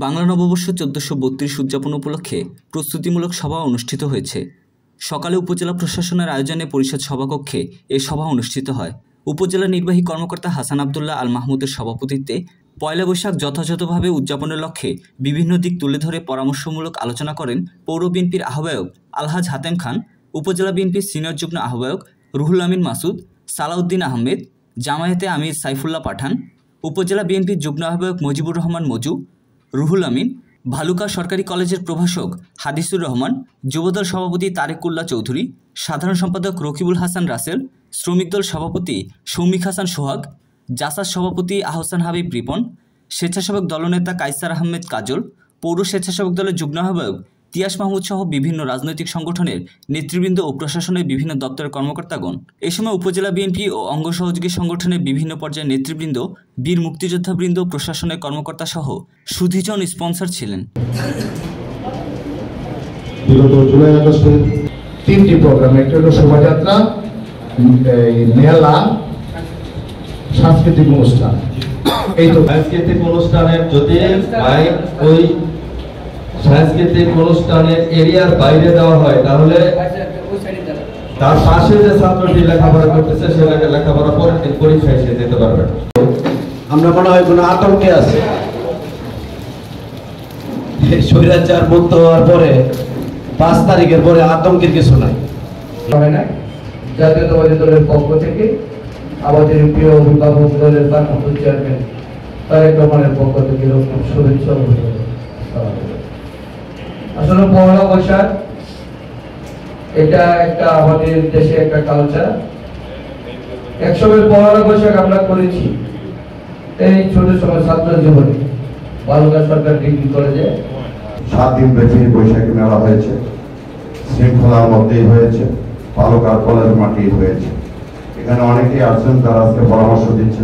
বাংলা নববর্ষ ১৪৩২ উদযাপন উপলক্ষে প্রস্তুতিমূলক সভা অনুষ্ঠিত হয়েছে। সকালে উপজেলা প্রশাসনের আয়োজনে পরিষদ সভাকক্ষে এ সভা অনুষ্ঠিত হয়। উপজেলা নির্বাহী কর্মকর্তা হাসান আবদুল্লাহ আল মাহমুদের সভাপতিত্বে পয়লা বৈশাখ যথাযথভাবে উদযাপনের লক্ষ্যে বিভিন্ন দিক তুলে ধরে পরামর্শমূলক আলোচনা করেন পৌর বিএনপির আহ্বায়ক আলহাজ হাতেম খান, উপজেলা বিএনপির সিনিয়র যুগ্ম আহ্বায়ক রুহুল আমিন মাসুদ, সালাউদ্দিন আহমেদ, জামায়াতে আমির সাইফুল্লাহ পাঠান, উপজেলা বিএনপির যুগ্ম আহ্বায়ক মুজিবুর রহমান মজু, রুহুল আমিন, ভালুকা সরকারি কলেজের প্রভাষক হাদিসুর রহমান, যুবদল সভাপতি তারেকুল্লাহ চৌধুরী, সাধারণ সম্পাদক রকিবুল হাসান রাসেল, শ্রমিক দল সভাপতি শৌমিক হাসান সোহাগ, জাসাস সভাপতি আহসান হাবিব রিপন, স্বেচ্ছাসেবক দলনেতা কাইসার আহমেদ কাজল, পৌর স্বেচ্ছাসেবক দলের যুগ্ম আহ্বায়ক তিয়াস মাহমুদ সহ বিভিন্ন রাজনৈতিক সংগঠনের নেতৃবৃন্দ ও প্রশাসনের বিভিন্ন দপ্তরের কর্মকর্তাগণ। এ সময় উপজেলা বিএনপি ও অঙ্গ সহযোগী সংগঠনের বিভিন্ন পর্যায়ের নেতৃবৃন্দ, বীর মুক্তিযোদ্ধাবৃন্দ, প্রশাসনের কর্মকর্তা সহ সুধীজন স্পন্সর ছিলেন। বিগত জুলাই আগস্টের 3টি প্রোগ্রাম, একটা হলো শোভাযাত্রা, মেলা, সাংস্কৃতিক অনুষ্ঠান। এই তো সাংস্কৃতিক অনুষ্ঠানের যদি ওই সাংস্কৃতিক অনুষ্ঠানের এরিয়ার বাইরে দেওয়া হয় তাহলে তার পাশে যে ছাত্রটি লেখাপড়া করতেছে সে লেখাপড়া পরীক্ষায় সে যেতে পারবে। আমরা মনে হয় কোনো আতঙ্কে আছে। স্বৈরাচার মুক্ত হওয়ার পরে 5 তারিখের পরে আতঙ্কের কিছু নাই। জাতীয়তাবাদী দলের পক্ষ থেকে আমাদের প্রিয় অভিভাবক দলের ভারপ্রাপ্ত চেয়ারম্যান তারেক রহমানের পক্ষ থেকে শুভেচ্ছা। আসলে পয়লা বৈশাখ এটা একটা আমাদের দেশে একটা কালচার। একসময় পয়লা বৈশাখ আমরা করেছি এই ছোট সময় ছাত্র জীবনে বালুকা সরকার ডিগ্রি কলেজে 7 দিন ব্যাপী বৈশাখী মেলা হয়েছে, শৃঙ্খলার মধ্যেই হয়েছে, বালুকা কলেজ মাঠেই হয়েছে। এখানে অনেকেই আছেন যারা আজকে পরামর্শ দিচ্ছেন।